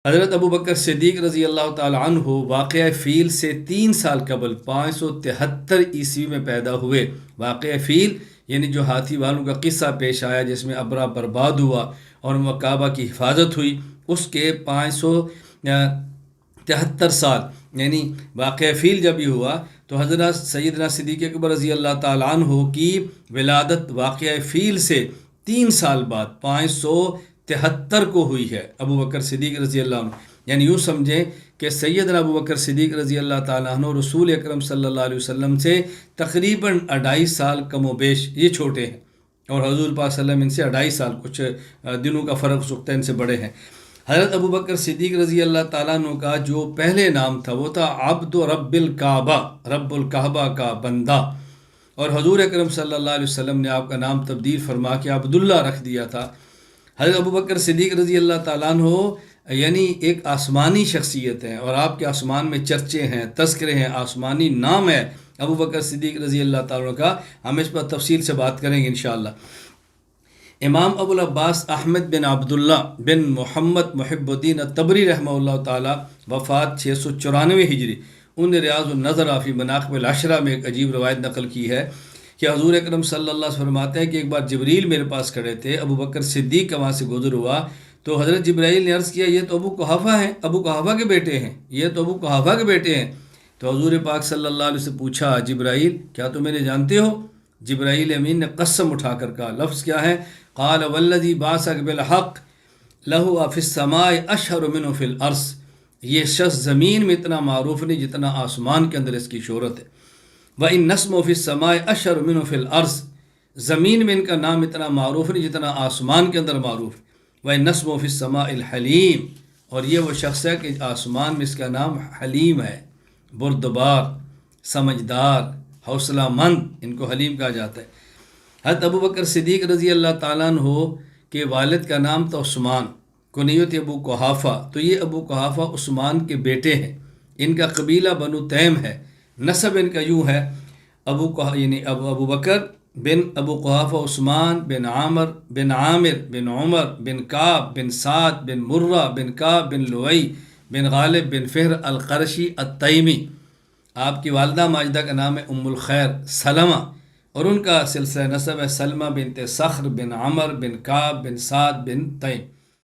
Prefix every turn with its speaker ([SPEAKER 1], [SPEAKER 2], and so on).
[SPEAKER 1] حضرت ابو بکر صدیق رضی اللہ تعالی عنہ واقعہ فیل سے 3 سال قبل 573 میں پیدا ہوئے۔ واقعہ فیل یعنی جو ہاتھی والوں کا قصہ پیش آیا جس میں ابرا برباد ہوا اور کعبہ کی حفاظت ہوئی، اس کے 573 سال یعنی واقعہ فیل جب یہ ہوا تو حضرت سیدنا صدیق اکبر رضی اللہ تعالی عنہ کی ولادت واقعہ فیل سے 3 سال بعد 573 کو ہوئی ہے، ابو بکر صدیق رضی اللہ عنہ۔ یعنی یوں سمجھیں کہ سیدنا ابو بکر صدیق رضی اللہ تعالیٰ عنہ رسول اکرم صلی اللہ علیہ وسلم سے تقریباً 2.5 سال کم و بیش یہ چھوٹے ہیں، اور حضور پاک صلی اللہ علیہ وسلم ان سے 2.5 سال کچھ دنوں کا فرق ہو سکتا ہے، ان سے بڑے ہیں۔ حضرت ابو بکر صدیق رضی اللہ تعالیٰ عنہ کا جو پہلے نام تھا وہ تھا عبد رب الکعبہ، رب الکعبہ کا بندہ، اور حضور اکرم صلی اللہ علیہ وسلم نے آپ کا نام تبدیل فرما کے عبداللہ رکھ دیا تھا۔ حضرت ابو بکر صدیق رضی اللہ تعالیٰ عنہ یعنی ایک آسمانی شخصیت ہیں، اور آپ کے آسمان میں چرچے ہیں، تذکرے ہیں، آسمانی نام ہے ابو بکر صدیق رضی اللہ تعالیٰ عنہ کا۔ ہم اس پر تفصیل سے بات کریں گے انشاءاللہ۔ امام ابو العباس احمد بن عبداللہ بن محمد محب الدین الطبری رحمہ اللہ تعالیٰ وفات 694 ہجری، ان نے ریاض النظر فی مناقب العشرہ میں ایک عجیب روایت نقل کی ہے کہ حضور اکرم صلی اللہ علیہ وسلم فرماتے ہیں کہ ایک بار جبریل میرے پاس کھڑے تھے، ابو بکر صدیق کا وہاں سے گزر ہوا تو حضرت جبرائیل نے عرض کیا یہ تو ابو قحافہ ہیں، ابو قحافہ کے بیٹے ہیں، یہ تو ابو قحافہ کے بیٹے ہیں۔ تو حضور پاک صلی اللہ علیہ وسلم سے پوچھا جبرائیل کیا تم انہیں جانتے ہو؟ جبرائیل امین نے قسم اٹھا کر کہا، لفظ کیا ہے؟ قال والذی بعثک بالحق لہ فی السماء اشہر منہ فی الارض، یہ شخص زمین میں اتنا معروف نہیں جتنا آسمان کے اندر اس کی شہرت ہے۔ وَإِن نَسْمُ فِي السَّمَاءِ أَشْهَرُ مِنْهُ فِي الْأَرْضِ، زمین میں ان کا نام اتنا معروف نہیں جتنا آسمان کے اندر معروف۔ وَإِن نَسْمُ فِي السَّمَاءِ الْحَلِيمِ، اور یہ وہ شخص ہے کہ آسمان میں اس کا نام حلیم ہے، بردبار، سمجھدار، حوصلہ مند، ان کو حلیم کہا جاتا ہے۔ حضرت ابو بکر صدیق رضی اللہ تعالیٰ عنہ کے والد کا نام تھا عثمان، کنیت ابو قحافہ، تو یہ ابو قحافہ عثمان کے بیٹے ہیں، ان کا قبیلہ بنو تیم ہے۔ نسب ان کا یوں ہے، ابو بکر بن ابو قحافہ عثمان بن عامر بن عمر بن کعب بن سعد بن مرہ بن کعب بن لؤی بن غالب بن فہر القرشی التیمی۔ آپ کی والدہ ماجدہ کا نام ہے ام الخیر سلمہ، اور ان کا سلسلہ نسب ہے سلمہ بنت صخر بن عمر بن کعب بن سعد بن تیم۔